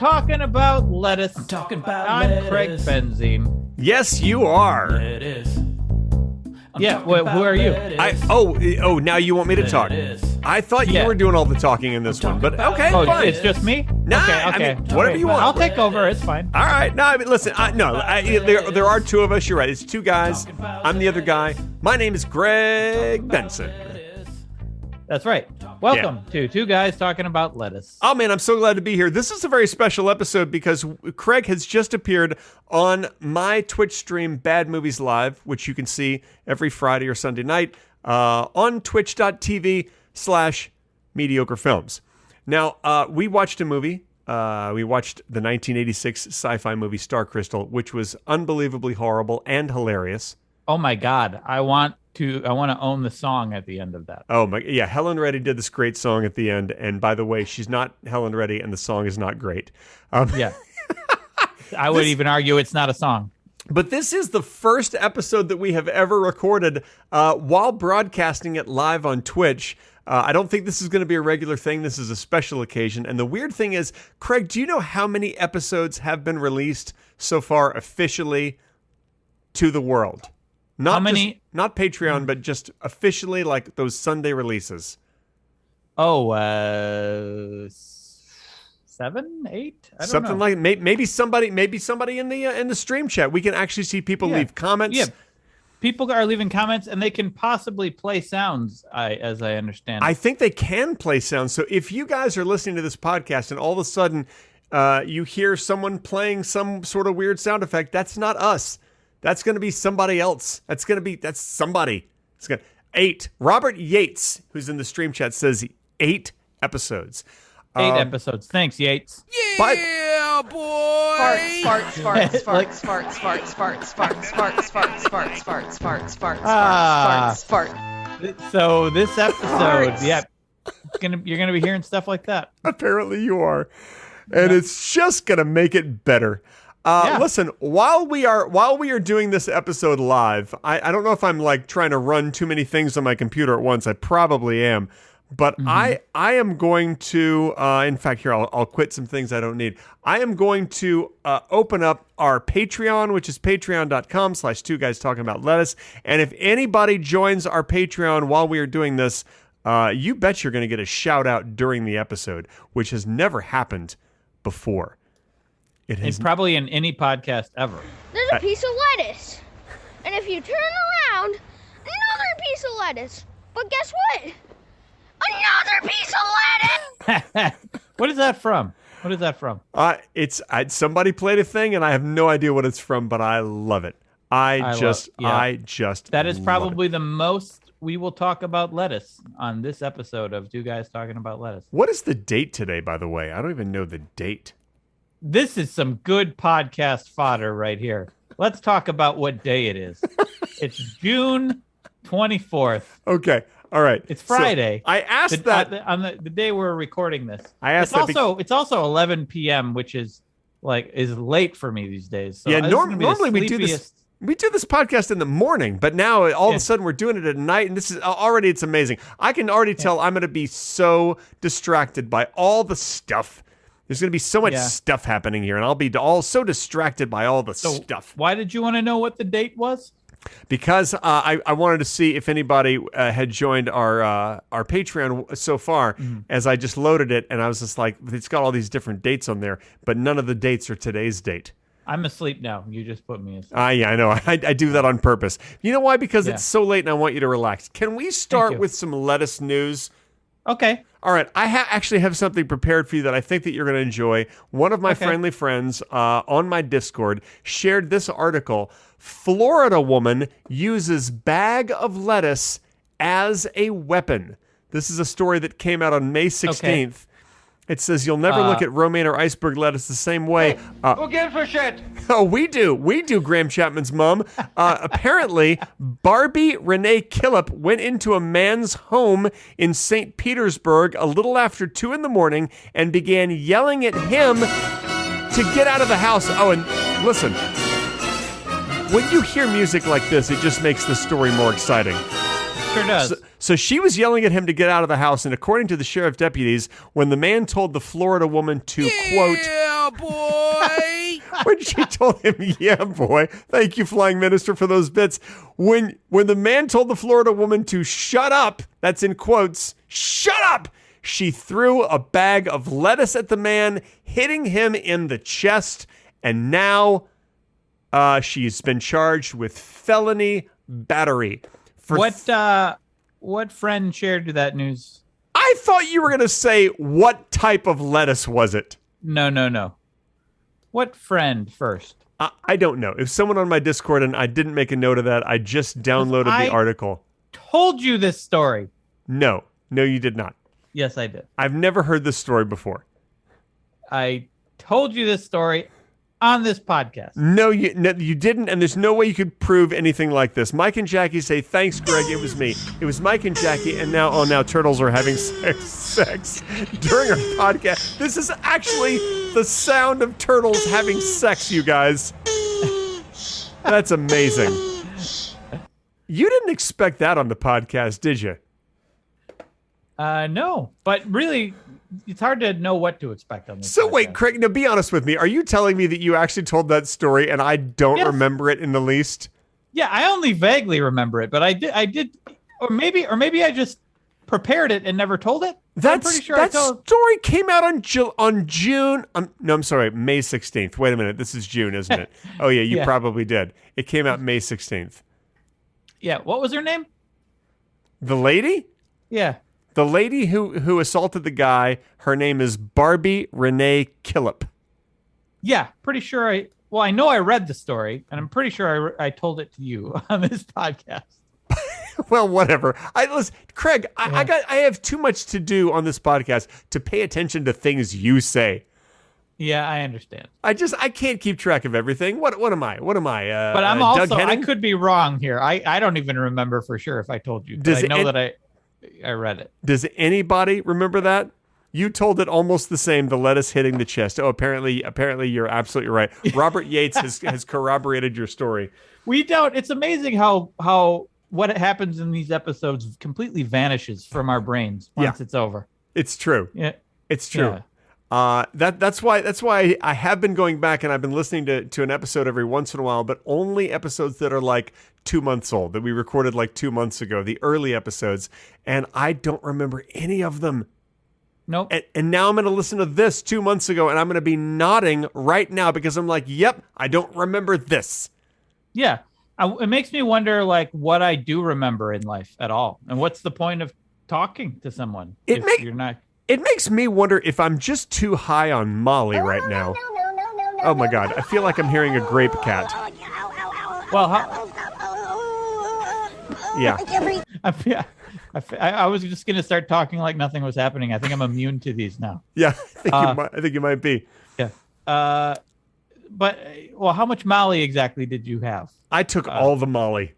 talking about lettuce. I'm talking about I'm lettuce. Craig Benzine. Yes, you are. Lettuce. I'm Yeah, talking who about are you? lettuce. Now you want me to talk. Lettuce. I thought you Yeah. were doing all the talking in this one, but okay, Oh, fine. it's just me? Nah, okay. I mean, whatever you want. I'll take over. It's fine. All right. No, I mean, listen. There are two of us. You're right. It's two guys. I'm the other guy. My name is Greg Benson. That's right. Welcome to Two Guys Talking About Lettuce. Oh, man, I'm so glad to be here. This is a very special episode because Craig has just appeared on my Twitch stream, Bad Movies Live, which you can see every Friday or Sunday night on twitch.tv/mediocre films. Now, we watched a movie. We watched the 1986 sci-fi movie Star Crystal, which was unbelievably horrible and hilarious. Oh, my God. I want to own the song at the end of that. Oh my, yeah. Helen Reddy did this great song at the end. And by the way, she's not Helen Reddy and the song is not great. Yeah. I would even argue it's not a song. But this is the first episode that we have ever recorded while broadcasting it live on Twitch. I don't think this is going to be a regular thing. This is a special occasion. And the weird thing is, Craig, do you know how many episodes have been released so far officially to the world? Not how many? Not Patreon, but just officially, like those Sunday releases. Oh, 7, 8? I don't Something know. like maybe somebody in the stream chat. We can actually see people leave comments. Yeah, people are leaving comments, and they can possibly play sounds. As I understand, I think they can play sounds. So if you guys are listening to this podcast and all of a sudden you hear someone playing some sort of weird sound effect, that's not us. That's going to be somebody else. That's somebody. It's going 8. Robert Yates, who's in the stream chat, says 8 episodes. 8 episodes. Thanks, Yates. Yeah, boy! Farts. So this episode, you're gonna be hearing stuff like that. Apparently you are. And it's just going to make it better. Listen, while we are doing this episode live, I don't know if I'm like trying to run too many things on my computer at once. I probably am. But I am going to, in fact, here, I'll quit some things I don't need. I am going to open up our Patreon, which is patreon.com/two guys talking about lettuce. And if anybody joins our Patreon while we are doing this, you bet you're going to get a shout out during the episode, which has never happened before. It's probably in any podcast ever. There's a piece of lettuce. And if you turn around, another piece of lettuce. But guess what? Another piece of lettuce! What is that from? It's somebody played a thing, and I have no idea what it's from, but I love it. I just That is love probably it. the most we will talk about lettuce on this episode of Two Guys Talking About Lettuce. What is the date today, by the way? I don't even know the date. This is some good podcast fodder right here. Let's talk about what day it is. It's June 24th. Okay. All right. It's Friday. So I asked on the day we're recording this. I asked it's also 11 p.m., which is late for me these days. So yeah, this is gonna be the normally we do this. We do this podcast in the morning, but now all of a sudden we're doing it at night, and this is already, it's amazing. I can already tell I'm going to be so distracted by all the stuff. There's going to be so much stuff happening here, and I'll be so distracted by all the stuff. Why did you want to know what the date was? Because I wanted to see if anybody had joined our Patreon so far, as I just loaded it, and I was just like, it's got all these different dates on there, but none of the dates are today's date. I'm asleep now. You just put me asleep. Yeah, I know. I do that on purpose. You know why? Because it's so late and I want you to relax. Can we start with some lettuce news? Okay. All right. I actually have something prepared for you that I think that you're going to enjoy. One of my friendly friends on my Discord shared this article. Florida woman uses bag of lettuce as a weapon. This is a story that came out on May 16th. Okay. It says you'll never look at romaine or iceberg lettuce the same way. Who gives a shit? Oh, we do. We do, Graham Chapman's mom. Apparently, Barbie Renee Killip went into a man's home in St. Petersburg a little after 2 a.m. and began yelling at him to get out of the house. Oh, and listen, when you hear music like this, it just makes the story more exciting. Sure does. So she was yelling at him to get out of the house, and according to the sheriff deputies, when the man told the Florida woman to, quote, Yeah, boy. When she told him, yeah, boy, thank you, Flying Minister, for those bits. When the man told the Florida woman to shut up, that's in quotes, shut up, she threw a bag of lettuce at the man, hitting him in the chest, and now she's been charged with felony battery. What friend shared that news? I thought you were going to say, what type of lettuce was it? No. What friend first? I don't know. If someone on my Discord, and I didn't make a note of that, I just downloaded the article. Told you this story. No, you did not. Yes, I did. I've never heard this story before. I told you this story on this podcast. No, you didn't, and there's no way you could prove anything like this. Mike and Jackie say, thanks, Greg, it was me. It was Mike and Jackie, and now turtles are having sex during our podcast. This is actually the sound of turtles having sex, you guys. That's amazing. You didn't expect that on the podcast, did you? No, but really, it's hard to know what to expect on this. So podcast. wait, Craig, now be honest with me. Are you telling me that you actually told that story and I don't remember it in the least? Yeah, I only vaguely remember it, but I did, or maybe I just prepared it and never told it. I'm pretty sure that story came out on June. I'm sorry, May 16th. Wait a minute, this is June, isn't it? Oh yeah, you probably did. It came out May 16th. Yeah, what was her name? The lady? Yeah. The lady who assaulted the guy, her name is Barbie Renee Killip. Yeah, pretty sure I know I read the story, and I'm pretty sure I told it to you on this podcast. Well, whatever. Listen, Craig, I have too much to do on this podcast to pay attention to things you say. Yeah, I understand. I can't keep track of everything. What am I? But I'm also, I could be wrong here. I don't even remember for sure if I told you. I know that I read it. Does anybody remember that? You told it almost the same, the lettuce hitting the chest. Oh, apparently you're absolutely right. Robert Yates has corroborated your story. We don't. It's amazing how what happens in these episodes completely vanishes from our brains once it's over. It's true. Yeah. It's true. Yeah. That's why I have been going back and I've been listening to an episode every once in a while, but only episodes that are like 2 months old, that we recorded like 2 months ago, the early episodes, and I don't remember any of them. Nope. And now I'm going to listen to this 2 months ago, and I'm going to be nodding right now because I'm like, yep, I don't remember this. Yeah. It makes me wonder, like, what I do remember in life at all. And what's the point of talking to someone if you're not... It makes me wonder if I'm just too high on Molly right now. Oh, my God. I feel like I'm hearing a grape cat. Well, yeah. I was just going to start talking like nothing was happening. I think I'm immune to these now. Yeah, I think you might be. Yeah. But how much Molly exactly did you have? I took all the Molly.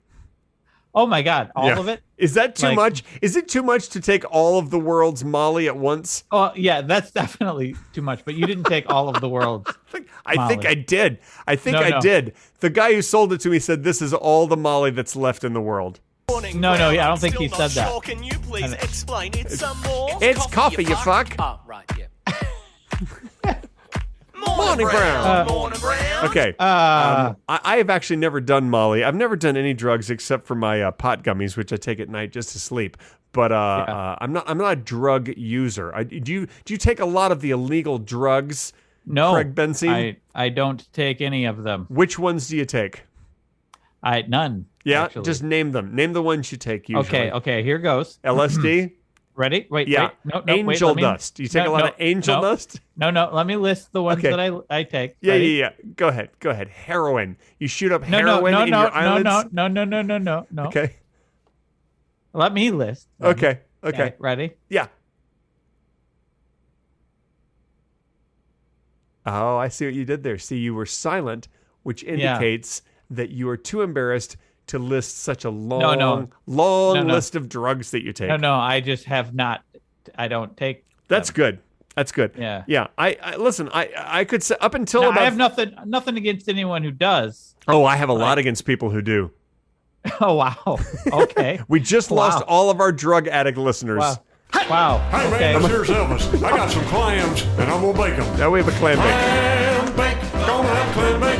Oh my God, all of it? Is that too much? Is it too much to take all of the world's Molly at once? Oh yeah, that's definitely too much. But you didn't take all of the world's. I think I did. I did. The guy who sold it to me said this is all the Molly that's left in the world. No, I don't think he said that. Can you please explain it some more? It's coffee, you fuck. Oh, right, yeah. Morning Brown. Morning Brown. Okay. I have actually never done Molly. I've never done any drugs except for my pot gummies, which I take at night just to sleep. But I'm not a drug user. Do you take a lot of the illegal drugs? No, Craig Benzine? I don't take any of them. Which ones do you take? None. Yeah, actually. just name them. Name the ones you take usually. Okay. Here goes. LSD. Ready? Wait. Yeah. Wait. No. Angel dust. You take a lot of angel dust? No. Let me list the ones that I take. Yeah, Ready? yeah. Go ahead. Heroin. You shoot up heroin in your eyelids? No. Okay. Let me list. Okay. Ready? Yeah. Oh, I see what you did there. See, you were silent, which indicates that you are too embarrassed to list such a long list of drugs that you take. No, I just have not. I don't take. That's good. Yeah. Yeah. I listen. I could say up until now, about. I have nothing against anyone who does. Oh, I have a lot against people who do. Oh wow. Okay. We just lost all of our drug addict listeners. Wow. Wow. Hey, Okay. man, here's Elvis. I got some clams, and I'm gonna bake them. Now we have a clam bake. Clam bake, gonna have clam bake.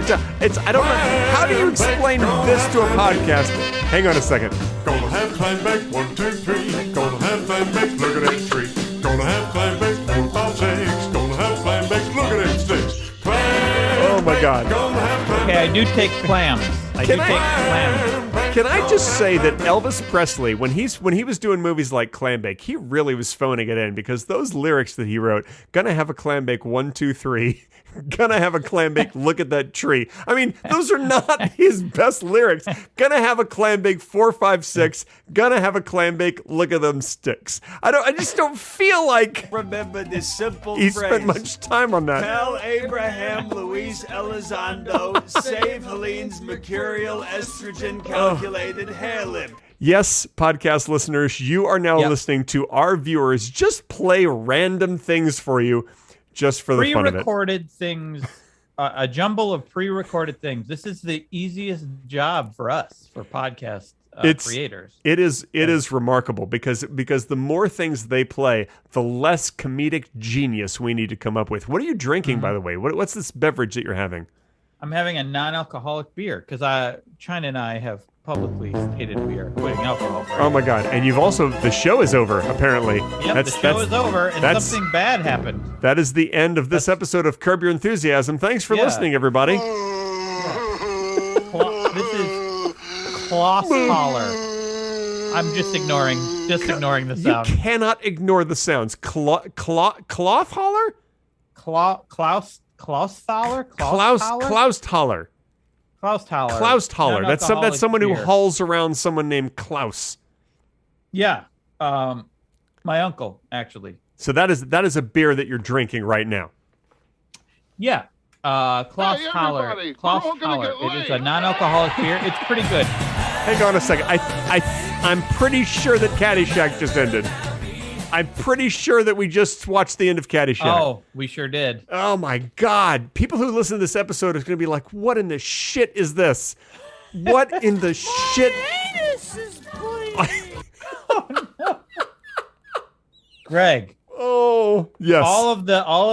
I don't know. How do you explain this to a podcast? Hang on a second. Gonna have clam bake, 1, 2, 3. Gonna have clam bake, look at that tree. Gonna have clam bake, 4, 5, 6. Gonna have clam bake, look at them sticks. Clam Oh my God. Gonna have clam Okay, I do take clams. I do take clams. Can I just say that Elvis Presley, when he was doing movies like Clam Bake, he really was phoning it in because those lyrics that he wrote, gonna have a clam bake 1, 2, 3, gonna have a clam bake, look at that tree. I mean, those are not his best lyrics. Gonna have a clam bake 4, 5, 6, gonna have a clam bake, look at them sticks. I just don't feel like Remember this simple he phrase. spent much time on that. Tell Abraham Luis Elizondo, save Helene's mercurial estrogen calculated hair lip. Yes, podcast listeners, you are now listening to our viewers just play random things for you just for the fun of it. Pre-recorded things, a jumble of pre-recorded things. This is the easiest job for us, for podcast creators. It is remarkable because the more things they play, the less comedic genius we need to come up with. What are you drinking, by the way? What's this beverage that you're having? I'm having a non-alcoholic beer because China and I have publicly stated we are quitting alcohol. Oh my God! And you've also the show is over apparently. Yep, the show is over and something bad happened. That is the end of this episode of Curb Your Enthusiasm. Thanks for listening, everybody. This is cloth collar. I'm just ignoring the sound. You cannot ignore the sounds. Cloth holler? Klaus Thaler? Klaus Thaler. Klaus Thaler. Klaus Thaler. That's someone who beer. hauls around someone named Klaus. Yeah. My uncle, actually. So that is a beer that you're drinking right now. Yeah. Klaus Thaler. Klaus Thaler. It is a non-alcoholic beer. It's pretty good. Hang on a second. I'm pretty sure that Caddyshack just ended. I'm pretty sure that we just watched the end of Caddyshack. Oh, we sure did. Oh my God. People who listen to this episode is going to be like, what in the shit is this? What in the shit? Greg. Oh, yes. All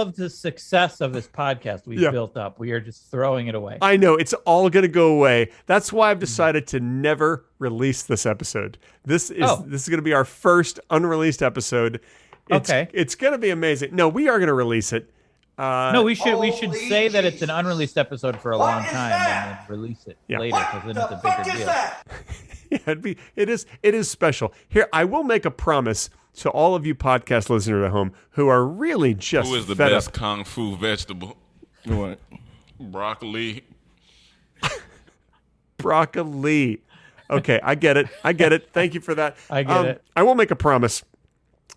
of the success of this podcast we've built up, we are just throwing it away. I know, it's all going to go away. That's why I've decided to never release this episode. This is going to be our first unreleased episode. It's going to be amazing. No, we are going to release it. No, we should say that it's an unreleased episode for a long time and then release it later because then it's a bigger deal. Yeah, it is special. Here, I will make a promise to all of you podcast listeners at home who are really just Who is the fed best up. kung fu vegetable? What? Broccoli. Broccoli. Okay, I get it. Thank you for that. I get it. I will make a promise.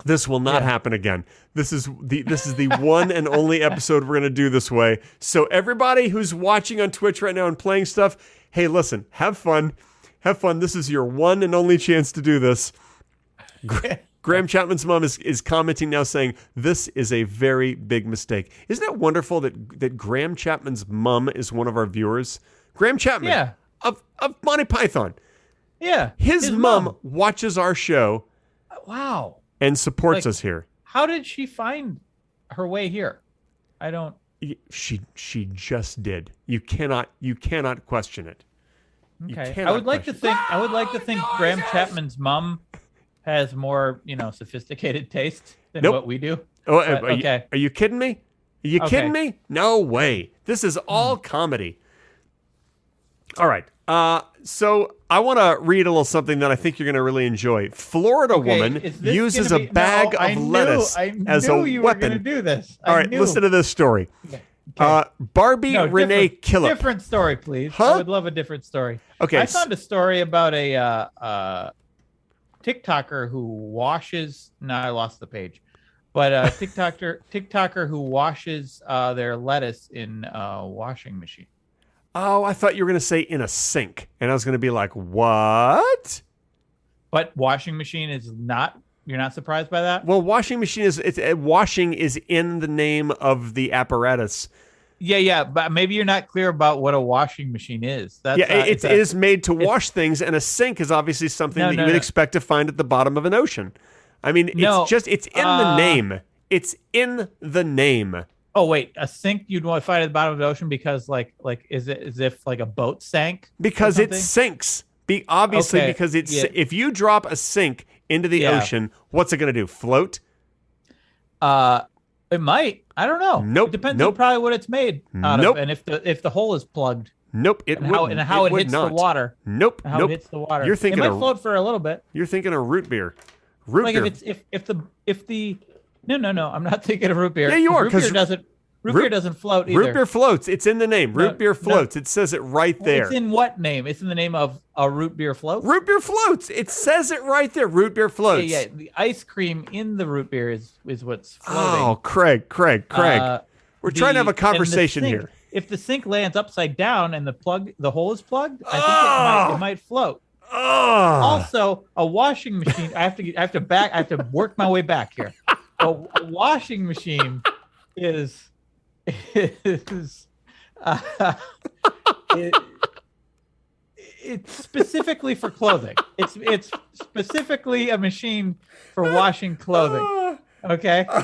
This will not happen again. This is the one and only episode we're going to do this way. So everybody who's watching on Twitch right now and playing stuff, hey, listen, have fun. Have fun. This is your one and only chance to do this. Graham Chapman's mom is commenting now saying, this is a very big mistake. Isn't it wonderful that Graham Chapman's mom is one of our viewers? Graham Chapman of Monty Python. Yeah. His mom watches our show. Wow. And supports us here. How did she find her way here? I don't. She just did. You cannot question it. Okay. I would like to think Graham Chapman's mom has more, sophisticated taste than what we do. Oh, okay. Are you kidding me? Are you kidding me? No way. This is all comedy. All right. So I want to read a little something that I think you're going to really enjoy. Florida woman uses a bag of lettuce as a you weapon. Were do this. All right, listen to this story. Okay. Barbie Renee Killip. Different story, please. Huh? I would love a different story. Okay. I found a story about a TikToker who washes. No, I lost the page. But a TikToker who washes their lettuce in a washing machine. Oh, I thought you were going to say in a sink. And I was going to be like, what? But washing machine is not, you're not surprised by that? Well, washing machine washing is in the name of the apparatus. Yeah, but maybe you're not clear about what a washing machine is. That's, it is made to wash things, and a sink is obviously something that you would expect to find at the bottom of an ocean. I mean, No, it's in the name. It's in the name. Oh wait, a sink you'd want to find at the bottom of the ocean because like is it as if like a boat sank? Because it sinks. Obviously, Okay, because yeah. if you drop a sink into the ocean, what's it going to do? Float? It might. I don't know. Nope. It depends on probably what it's made out Nope. of, and if the hole is plugged. Nope. And how it would hits not. the water. Nope. How nope. it hits the water. You're thinking it might float for a little bit. You're thinking of root beer. Root Like beer. if the no, I'm not thinking of root beer. Yeah, you are, Root beer 'cause doesn't float either. Root beer floats. It's in the name. No, Root beer floats. It says it right there. It's in what name? It's in the name of a root beer float. Root beer floats. It says it right there. Root beer floats. Yeah. The ice cream in the root beer is what's floating. Oh, Craig. We're trying to have a conversation and the sink, here. If the sink lands upside down and the hole is plugged, I think it might float. Oh. Also, a washing machine. I have to work my way back here. A washing machine is it's specifically for clothing. It's specifically a machine for washing clothing. Okay. You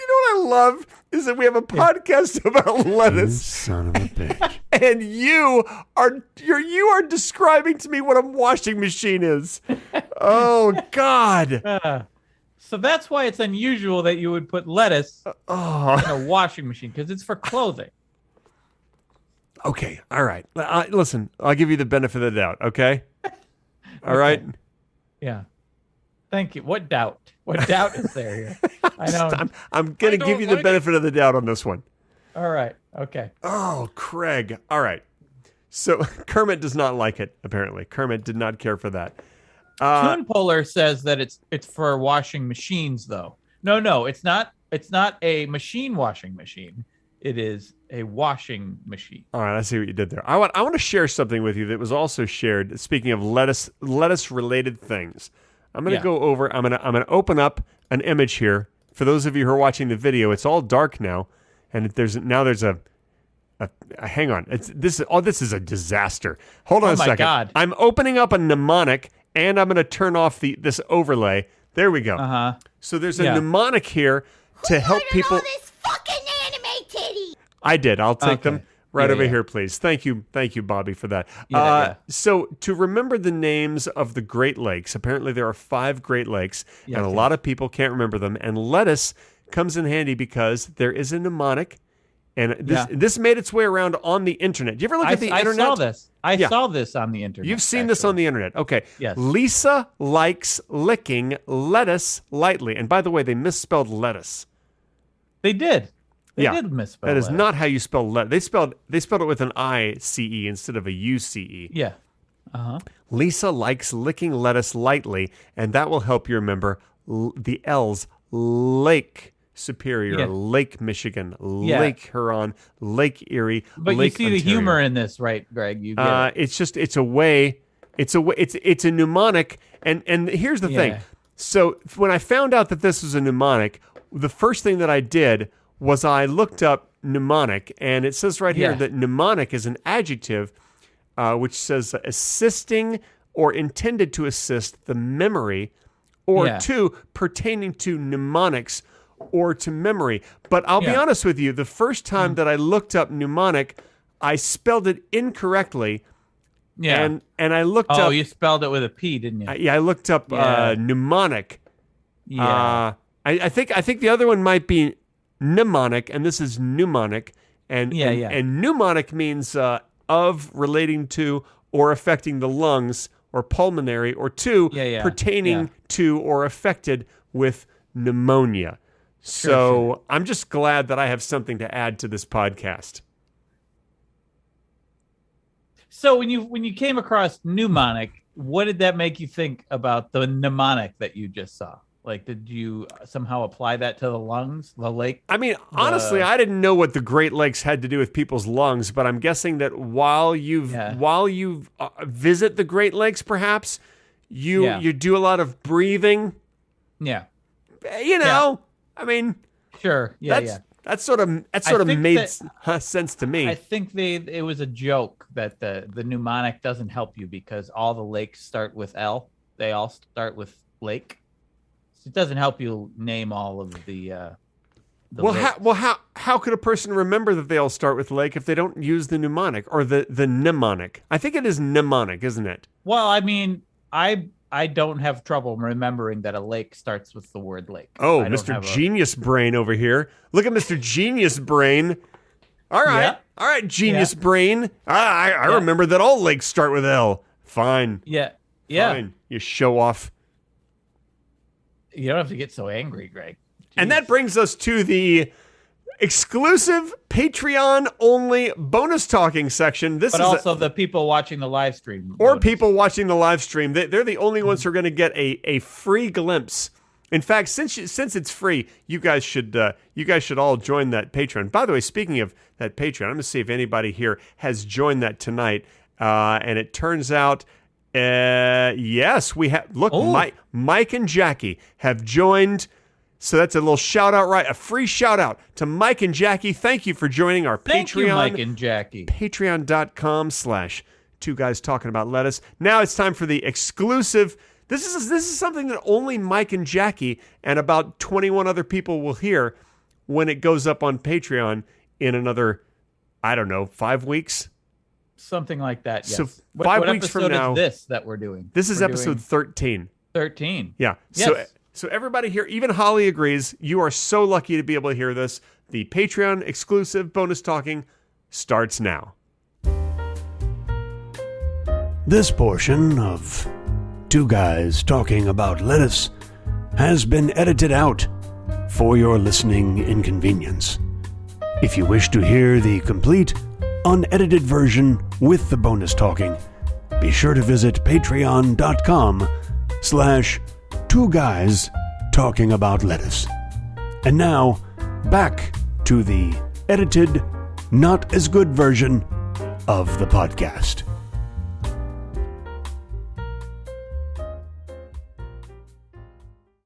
know what I love is that we have a podcast about lettuce. Son of a bitch. And you are describing to me what a washing machine is. Oh God. So that's why it's unusual that you would put lettuce in a washing machine because it's for clothing. Okay. All right. Listen, I'll give you the benefit of the doubt. Okay. All right. Yeah. Thank you. What doubt? What doubt is there here? I know. I'm going to give you the benefit of the doubt on this one. All right. Okay. Oh, Craig. All right. So Kermit does not like it, apparently. Kermit did not care for that. Toon Polar says that it's for washing machines, though. No, it's not. It's not a machine washing machine. It is a washing machine. All right, I see what you did there. I want to share something with you that was also shared. Speaking of lettuce related things, I'm going to go over. I'm going to open up an image here for those of you who are watching the video. It's all dark now, and there's a hang on. This is a disaster. Hold on a second. God. I'm opening up a mnemonic. And I'm going to turn off this overlay. There we go. So there's a mnemonic here to help people. All this fucking anime titty. I did. I'll take them right over here, please. Thank you, Bobby, for that. So to remember the names of the Great Lakes, apparently there are 5 Great Lakes, and a lot of people can't remember them. And lettuce comes in handy because there is a mnemonic. And this made its way around on the internet. Do you ever look at the internet? I saw this. I saw this on the internet. You've seen this on the internet. Okay. Yes. Lisa likes licking lettuce lightly. And by the way, they misspelled lettuce. They did. They did misspell that is lettuce. not how you spell lettuce. They spelled it with an ICE instead of a UCE. Yeah. Lisa likes licking lettuce lightly, and that will help you remember the L's. Lake Superior, Lake Michigan, Lake Huron, Lake Erie, but Lake you see Ontario. the humor in this, right, Greg? You get it. It's a way. It's a mnemonic, and here's the thing. So when I found out that this was a mnemonic, the first thing that I did was I looked up mnemonic, and it says right here that mnemonic is an adjective, which says assisting or intended to assist the memory, or 2, pertaining to mnemonics or to memory. But I'll be honest with you, the first time that I looked up mnemonic, I spelled it incorrectly. Yeah. And I looked up. Oh, you spelled it with a P, didn't you? I looked up mnemonic. Yeah. I think the other one might be mnemonic, and this is mnemonic. And mnemonic means of, relating to, or affecting the lungs, or pulmonary, or 2, pertaining to or affected with pneumonia. So I'm just glad that I have something to add to this podcast. So when you came across mnemonic, what did that make you think about the mnemonic that you just saw? Like, did you somehow apply that to the lungs, the lake? I mean, honestly, I didn't know what the Great Lakes had to do with people's lungs, but I'm guessing that while you visit the Great Lakes, perhaps you do a lot of breathing. Yeah. You know, I mean, sure. That sort of made sense to me. I think it was a joke that the mnemonic doesn't help you because all the lakes start with L. They all start with lake. It doesn't help you name all of the Well, lakes. how could a person remember that they all start with lake if they don't use the mnemonic or the mnemonic? I think it is mnemonic, isn't it? Well, I mean, I don't have trouble remembering that a lake starts with the word lake. Oh, I don't Mr. have Genius Brain over here. Look at Mr. Genius Brain. All right. Yeah. All right, Genius Brain. I remember that all lakes start with L. Fine. Yeah. Fine. You show off. You don't have to get so angry, Greg. And that brings us to the exclusive Patreon-only bonus talking section. This But is also the people watching the live stream. or bonus. people watching the live stream. They're the only ones who are going to get a free glimpse. In fact, since it's free, you guys should all join that Patreon. By the way, speaking of that Patreon, I'm going to see if anybody here has joined that tonight. And it turns out, yes, we have. Look, Mike and Jackie have joined. So that's a little shout out, right? A free shout out to Mike and Jackie. Thank you for joining our Thank Patreon. you, Mike and Jackie. Patreon.com/Two Guys Talking About Lettuce. Now it's time for the exclusive. This is something that only Mike and Jackie and about 21 other people will hear when it goes up on Patreon in another, I don't know, 5 weeks. Something like that. Yes. So What 5 weeks from episode now, is this that we're doing? this is We're episode doing 13. 13. Yeah. Yes. So everybody here, even Holly agrees, you are so lucky to be able to hear this. The Patreon exclusive bonus talking starts now. This portion of Two Guys Talking About Lettuce has been edited out for your listening inconvenience. If you wish to hear the complete, unedited version with the bonus talking, be sure to visit patreon.com/Two Guys Talking About Lettuce. And now, back to the edited, not as good version of the podcast.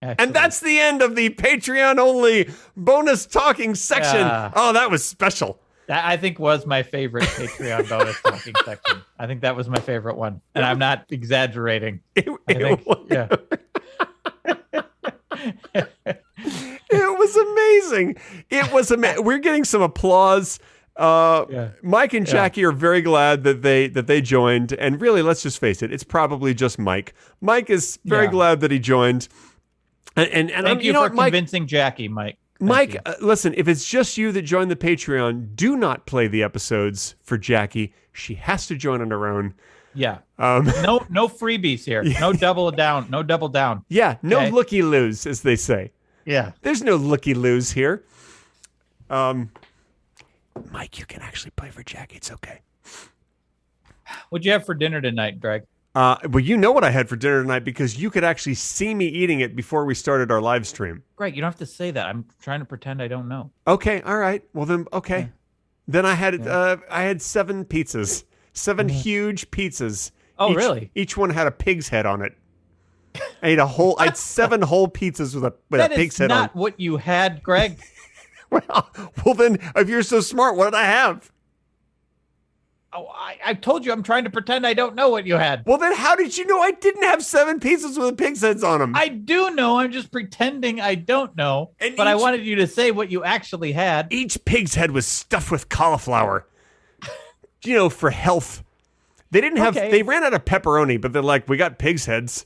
And that's the end of the Patreon only bonus talking section. Yeah. Oh, that was special. That I think was my favorite Patreon bonus talking section. I think that was my favorite one, and I'm not exaggerating. I think, yeah. It was amazing. It was amazing. We're getting some applause. Mike and Jackie are very glad that they joined. And really, let's just face it, it's probably just Mike. Mike is very glad that he joined. And Thank you for convincing Jackie, Mike. Mike, listen, if it's just you that joined the Patreon, do not play the episodes for Jackie. She has to join on her own. Yeah. No freebies here. No double down. No double down. Yeah. No Okay. looky-loos, as they say. Yeah. There's no looky-loos here. Mike, you can actually play for Jackie. It's okay. What'd you have for dinner tonight, Greg? Well, you know what I had for dinner tonight because you could actually see me eating it before we started our live stream. Greg, you don't have to say that. I'm trying to pretend I don't know. Okay, all right. Well then, okay. Yeah. Then I had 7 pizzas, 7 huge pizzas. Oh, really? Each one had a pig's head on it. I had 7 whole pizzas with a pig's head on. That is not what you had, Greg. well then, if you're so smart, what did I have? Oh, I told you I'm trying to pretend I don't know what you had. Well, then how did you know I didn't have 7 pizzas with pig's heads on them? I do know. I'm just pretending I don't know. But I wanted you to say what you actually had. Each pig's head was stuffed with cauliflower. For health. They didn't have. Okay. They ran out of pepperoni, but they're like, we got pig's heads.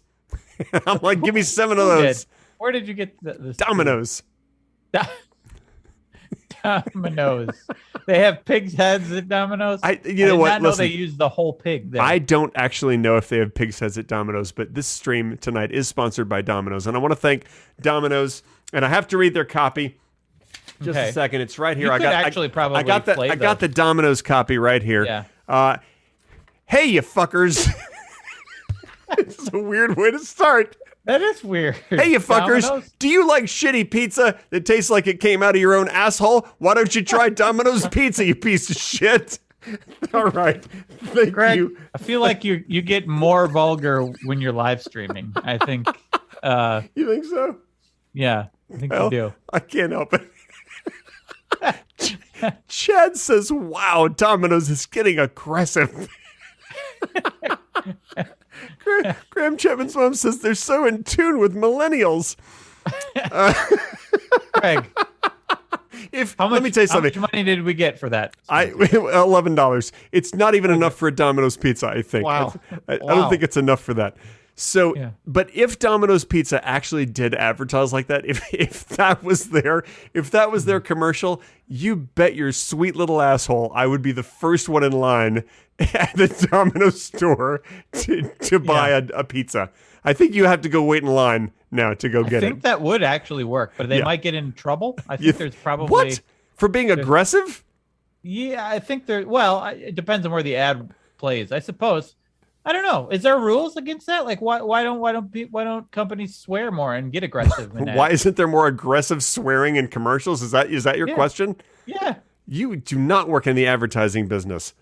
I'm like, give me 7 of those. Where did you get this? Domino's. Domino's. They have pig's heads at Domino's. I did not know they use the whole pig there. I don't actually know if they have pig's heads at Domino's, but this stream tonight is sponsored by Domino's, and I want to thank Domino's. And I have to read their copy. Just a second, it's right here. I got the Domino's copy right here. Yeah. Hey, you fuckers! It's a weird way to start. That is weird. Hey, you fuckers. Domino's? Do you like shitty pizza that tastes like it came out of your own asshole? Why don't you try Domino's pizza, you piece of shit? All right. Thank Greg, you. I feel like you get more vulgar when you're live streaming. I think. You think so? Yeah, I think you do. I can't help it. Chad says, wow, Domino's is getting aggressive. Graham Chapman's mom says they're so in tune with millennials. Greg, Let me tell you something. How much money did we get for that? $11. It's not even enough for a Domino's pizza, I think. Wow. I don't think it's enough for that. So, Yeah. but if Domino's Pizza actually did advertise like that, if that was their commercial, you bet your sweet little asshole I would be the first one in line at the Domino's store to buy a pizza. I think you have to go wait in line now to go get it. I think that would actually work, but they might get in trouble. I think there's probably what for being aggressive. Yeah, I think there. Well, it depends on where the ad plays, I suppose. I don't know. Is there rules against that? Like, why don't companies swear more and get aggressive? Why isn't there more aggressive swearing in commercials? Is that your question? Yeah. You do not work in the advertising business.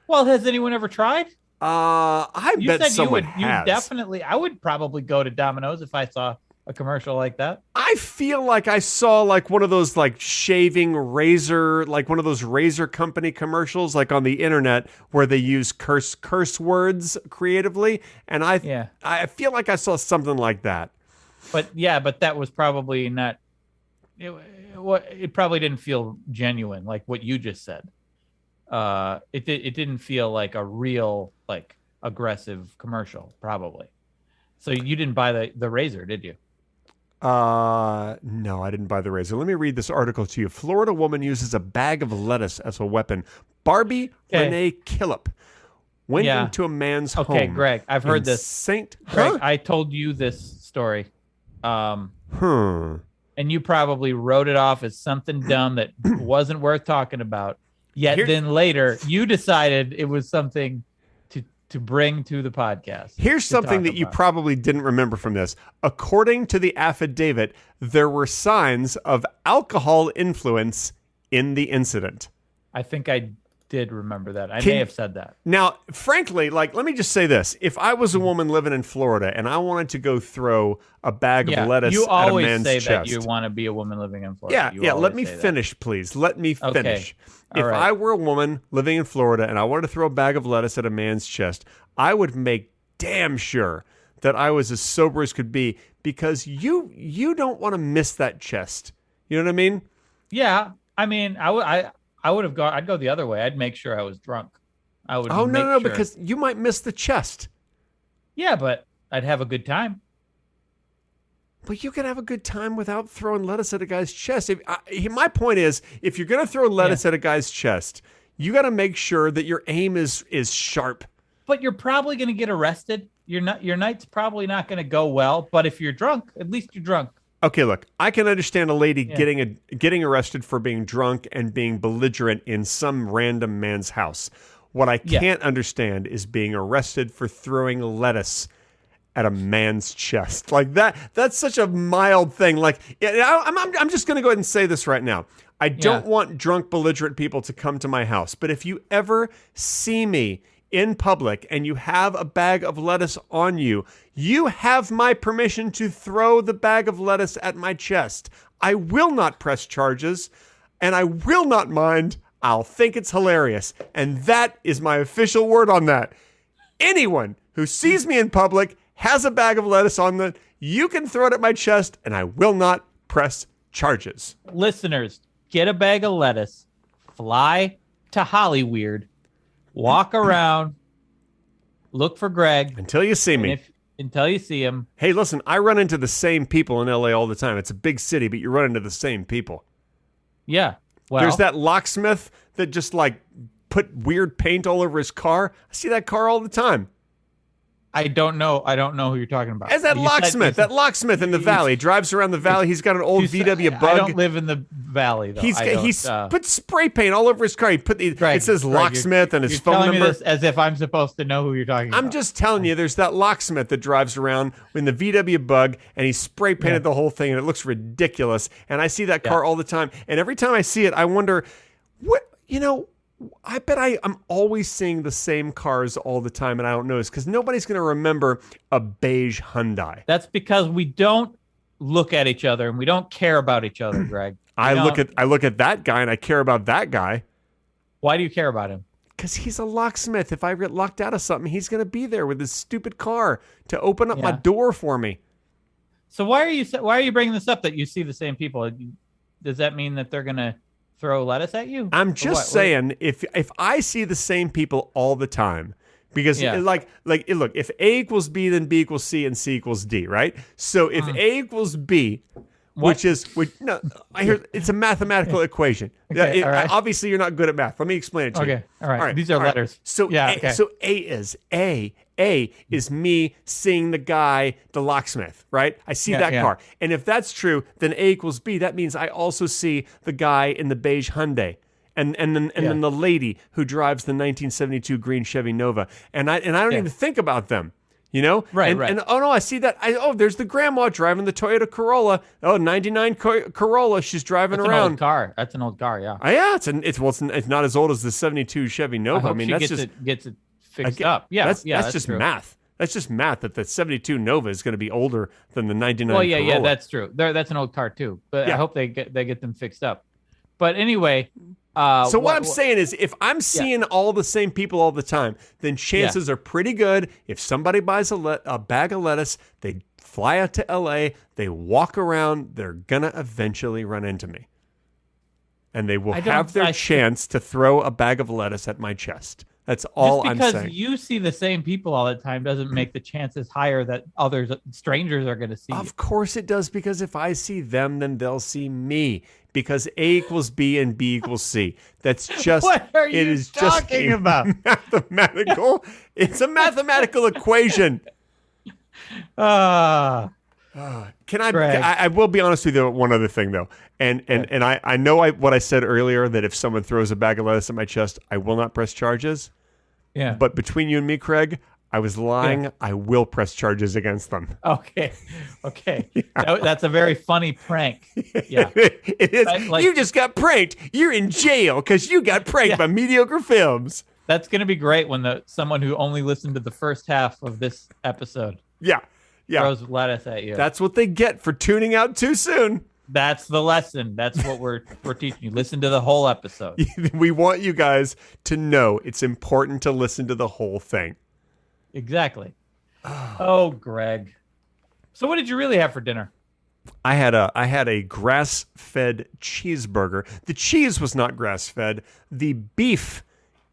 Well, has anyone ever tried? I bet someone has. You definitely. I would probably go to Domino's if I saw a commercial like that. I feel like I saw like one of those like shaving razor, like one of those razor company commercials, like on the internet where they use curse words creatively, and I feel like I saw something like that. But that was probably not. It probably didn't feel genuine, like what you just said. It didn't feel like a real like aggressive commercial, probably. So you didn't buy the razor, did you? No, I didn't buy the razor. Let me read this article to you. Florida woman uses a bag of lettuce as a weapon. Barbie Renee Killip went into a man's home. Okay, Greg, I've heard this. Greg, I told you this story. And you probably wrote it off as something dumb that wasn't worth talking about. Yet then later, you decided it was something to bring to the podcast. Here's something that you probably didn't remember from this. According to the affidavit, there were signs of alcohol influence in the incident. I think I did remember that. I may have said that. Now, frankly, like, let me just say this. If I was a woman living in Florida and I wanted to go throw a bag of lettuce you at a always man's say chest. that you want to be a woman living in Florida. Let me finish, please. Let me finish. All If I were a woman living in Florida and I wanted to throw a bag of lettuce at a man's chest, I would make damn sure that I was as sober as could be, because you don't want to miss that chest. You know what I mean? Yeah. I mean, I would have gone. I'd go the other way. I'd make sure I was drunk. I would. Oh, no, because you might miss the chest. Yeah, but I'd have a good time. But you can have a good time without throwing lettuce at a guy's chest. My point is, if you're going to throw lettuce at a guy's chest, you got to make sure that your aim is sharp. But you're probably going to get arrested. Your night's probably not going to go well. But if you're drunk, at least you're drunk. Okay, look, I can understand a lady getting arrested for being drunk and being belligerent in some random man's house. What I can't understand is being arrested for throwing lettuce at a man's chest. Like that's such a mild thing. Like, I'm just going to go ahead and say this right now. I don't want drunk, belligerent people to come to my house. But if you ever see me in public and you have a bag of lettuce on you, you have my permission to throw the bag of lettuce at my chest. I will not press charges, and I will not mind. I'll think it's hilarious. And that is my official word on that. Anyone who sees me in public, has a bag of lettuce on them, you can throw it at my chest, and I will not press charges. Listeners, get a bag of lettuce, fly to Hollyweird, walk around, look for Greg. Until you see me. Until you see him. Hey, listen, I run into the same people in LA all the time. It's a big city, but you run into the same people. Yeah. Well, there's that locksmith that just like put weird paint all over his car. I see that car all the time. I don't know who you're talking about. As that locksmith in the valley drives around the valley. He's got an old VW Bug. I don't live in the valley though. He's put spray paint all over his car. He put it says locksmith and his phone number. You're telling me this as if I'm supposed to know who you're talking about. I'm just telling you. There's that locksmith that drives around in the VW Bug and he spray painted the whole thing and it looks ridiculous. And I see that car all the time. And every time I see it, I wonder I bet I'm always seeing the same cars all the time and I don't notice because nobody's going to remember a beige Hyundai. That's because we don't look at each other and we don't care about each other, Greg. I look at that guy and I care about that guy. Why do you care about him? Because he's a locksmith. If I get locked out of something, he's going to be there with his stupid car to open up my door for me. So why are you bringing this up that you see the same people? Does that mean that they're going to throw lettuce at you? I'm just saying, if I see the same people all the time, because look, if A equals B, then B equals C, and C equals D, right? So if A equals B, it's a mathematical equation. Okay, all right. Obviously, you're not good at math. Let me explain it to you. Okay, all right. These are letters. So so A is me seeing the guy, the locksmith, right? I see that car. And if that's true, then A equals B. That means I also see the guy in the beige Hyundai. And then the lady who drives the 1972 green Chevy Nova. And I don't even think about them. You know? Right. And oh no, I see that. There's the grandma driving the Toyota Corolla. 99 Corolla. She's driving around. That's an old car. That's an old car, yeah. Oh, yeah, it's not as old as the 72 Chevy Nova. I mean, that's gets it fixed up. Yeah, that's just true. math. That's just math that the 72 Nova is going to be older than the 99 Corolla. Yeah, that's true. That's an old car too. But I hope they get them fixed up. But anyway, so what I'm saying is, if I'm seeing all the same people all the time, then chances are pretty good. If somebody buys a bag of lettuce, they fly out to L.A., they walk around, they're gonna eventually run into me, and they will have their chance to throw a bag of lettuce at my chest. That's all I'm saying. Just because you see the same people all the time doesn't make the chances higher that strangers are going to see you. Of course it does, because if I see them, then they'll see me. Because A equals B and B equals C. That's just what are you talking about? Mathematical. It's a mathematical equation. Can I will be honest with you. One other thing though, and I know what I said earlier, that if someone throws a bag of lettuce at my chest, I will not press charges. Yeah. But between you and me, Craig, I was lying. Yeah. I will press charges against them. Okay. Yeah. That's a very funny prank. Yeah. It is. You just got pranked. You're in jail because you got pranked by Mediocre Films. That's going to be great when someone who only listened to the first half of this episode throws lettuce at you. That's what they get for tuning out too soon. That's the lesson. That's what we're teaching you. Listen to the whole episode. We want you guys to know it's important to listen to the whole thing. Exactly. Oh, Greg. So what did you really have for dinner? I had a grass-fed cheeseburger. The cheese was not grass-fed. The beef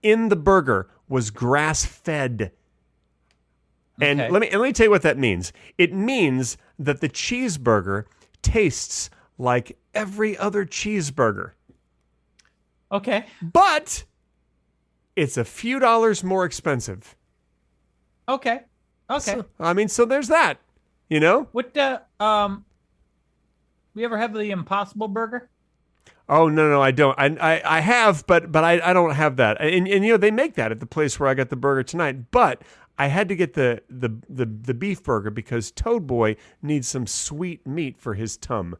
in the burger was grass-fed. And let me tell you what that means. It means that the cheeseburger tastes like every other cheeseburger. Okay. But it's a few dollars more expensive. Okay. So there's that, you know? What, you ever have the Impossible Burger? Oh, no, I don't. I have, but I don't have that. And you know, they make that at the place where I got the burger tonight, but I had to get the beef burger because Toad Boy needs some sweet meat for his tum.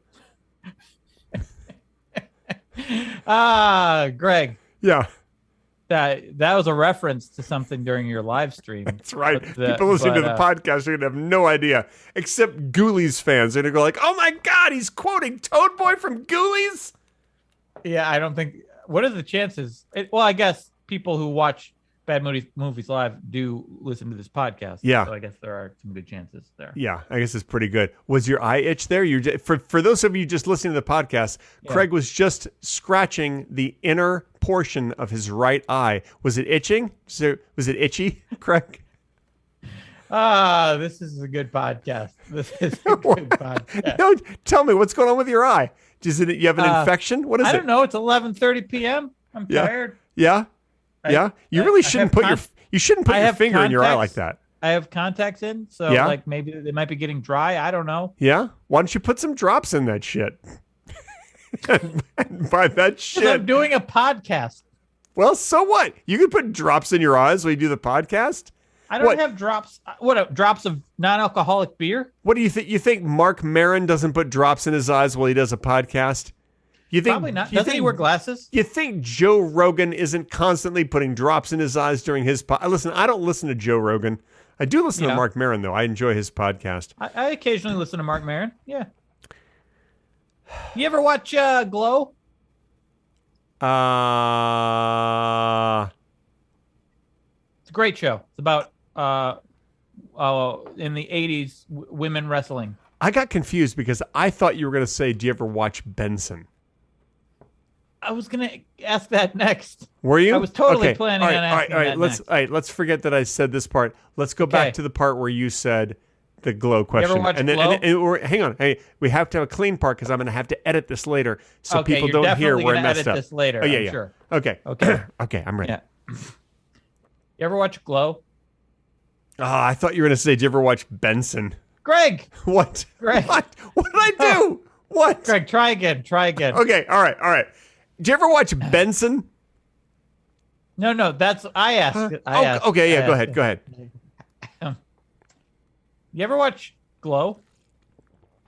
Greg. Yeah. That was a reference to something during your live stream. That's right. People listening to the podcast are going to have no idea, except Ghoulies fans. They're going to go like, oh my God, he's quoting Toad Boy from Ghoulies? Yeah, I don't think... What are the chances? Well, I guess people who watch Bad Movies Live do listen to this podcast. Yeah. So I guess there are some good chances there. Yeah, I guess it's pretty good. Was your eye itch there? For those of you just listening to the podcast, Craig was just scratching the inner portion of his right eye. Was it itching? Was it itchy, Craig? This is a good podcast. This is a good podcast. No, tell me, what's going on with your eye? You have an infection? What is it? I don't know. It's 11:30 p.m. I'm tired. Yeah. Yeah, you really shouldn't put your finger in your eye like that. I have contacts in, so like maybe they might be getting dry. I don't know. Yeah, why don't you put some drops in that shit? and by that shit, I'm doing a podcast. Well, so what? You can put drops in your eyes while you do the podcast. I don't have drops. Drops of non-alcoholic beer? What do you think? You think Mark Maron doesn't put drops in his eyes while he does a podcast? You think, probably not. Doesn't he wear glasses? You think Joe Rogan isn't constantly putting drops in his eyes during his Listen, I don't listen to Joe Rogan. I do listen to Mark Maron, though. I enjoy his podcast. I occasionally listen to Mark Maron. Yeah. You ever watch Glow? a great show. It's about in the 80s women wrestling. I got confused because I thought you were going to say, do you ever watch Benson? I was going to ask that next. Were you? I was totally planning on asking that next. All right, let's forget that I said this part. Let's go back to the part where you said the Glow question. You ever watch Glow? Hang on. Hey, we have to have a clean part because I'm going to have to edit this later so people you're don't hear where I edit messed up. This later, oh, yeah, I'm yeah. sure. Okay. Okay, I'm ready. Yeah. You ever watch Glow? I thought you were going to say, do you ever watch Benson? Greg! What? Greg. What did I do? What? Greg, try again. Okay, all right. Do you ever watch Benson? No, that's... I asked. Okay, yeah, go ahead. You ever watch Glow?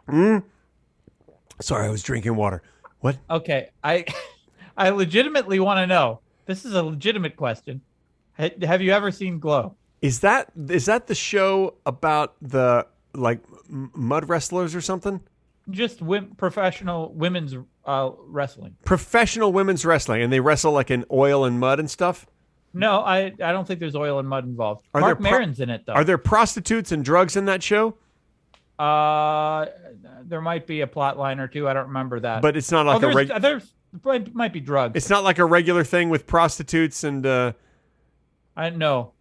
Sorry, I was drinking water. What? Okay, I legitimately want to know. This is a legitimate question. Have you ever seen Glow? Is that the show about the mud wrestlers or something? Just professional women's wrestling. Professional women's wrestling, and they wrestle like in oil and mud and stuff? No, I don't think there's oil and mud involved. Are Mark there Maron's in it, though. Are there prostitutes and drugs in that show? There might be a plot line or two. I don't remember that. But it's not like there might be drugs. It's not like a regular thing with prostitutes and No. All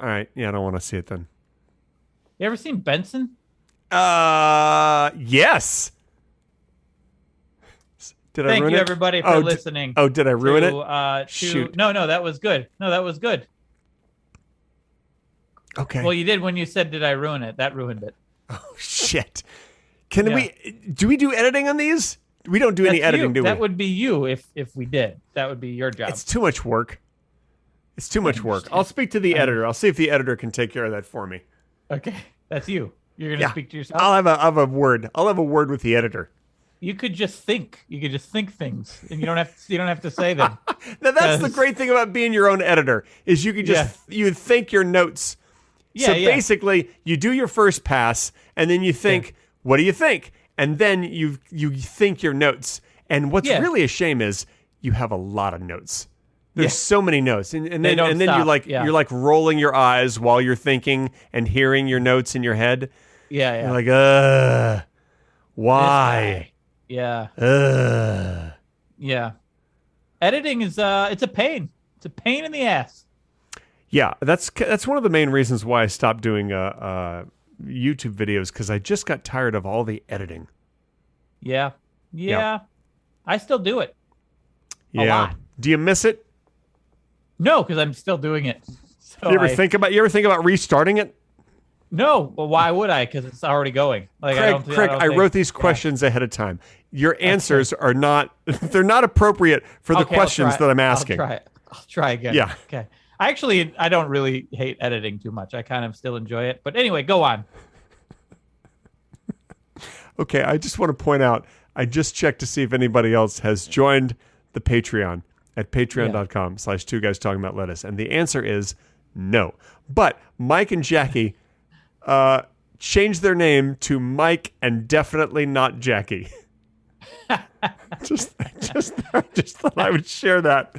right. Yeah, I don't want to see it then. You ever seen Benson? Yes. Did I ruin it? Thank you, everybody, for listening. Did I ruin it? Shoot. No, that was good. Okay. Well, you did when you said, "Did I ruin it?" That ruined it. Oh shit! Do we do editing on these? We don't do any editing, do we? That would be you if we did. That would be your job. It's too much work. I'll speak to the editor. I'll see if the editor can take care of that for me. Okay, that's you. You're gonna speak to yourself. I'll have a word. I'll have a word with the editor. You could just think. You could just think things, and you don't have to say them. Now that's the great thing about being your own editor is you could just you think your notes. Yeah, so basically, you do your first pass, and then you think, "What do you think?" And then you think your notes. And what's really a shame is you have a lot of notes. There's so many notes, and then you're like rolling your eyes while you're thinking and hearing your notes in your head. Yeah. You're like, why? Yeah. Yeah. Editing is it's a pain. It's a pain in the ass. Yeah, that's one of the main reasons why I stopped doing YouTube videos, because I just got tired of all the editing. Yeah. I still do it. Yeah. A lot. Do you miss it? No, because I'm still doing it. So you ever think about restarting it? No, well, why would I? Because it's already going. Craig, I wrote these questions ahead of time. Your answers are not they're not appropriate for the questions that I'm asking. I'll try again. Yeah. Okay. I don't really hate editing too much. I kind of still enjoy it. But anyway, go on. Okay, I just want to point out, I just checked to see if anybody else has joined the Patreon at patreon.com/two guys talking about lettuce. And the answer is no. But Mike and Jackie changed their name to Mike and definitely not Jackie. just thought I would share that.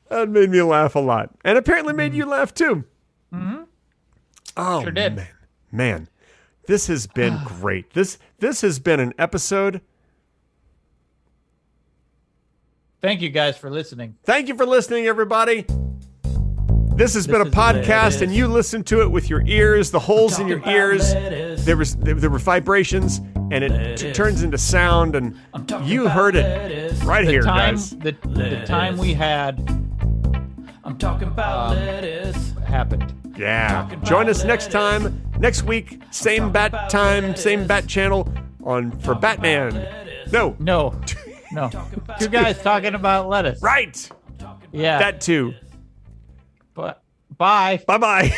That made me laugh a lot. And apparently made you laugh too. Mm-hmm. Oh, sure did. Man. This has been great. This has been an episode. Thank you guys for listening. Thank you for listening, everybody. This has been a podcast, and you listen to it with your ears, the holes in your ears. There were vibrations, and it turns into sound, and you heard it right here, guys. The time we had I'm talking about lettuce. Happened. Yeah. Join us next time, next week, same bat time, same bat channel for Batman. No. Two guys talking about lettuce. Right. Yeah. That too. But bye. Bye-bye.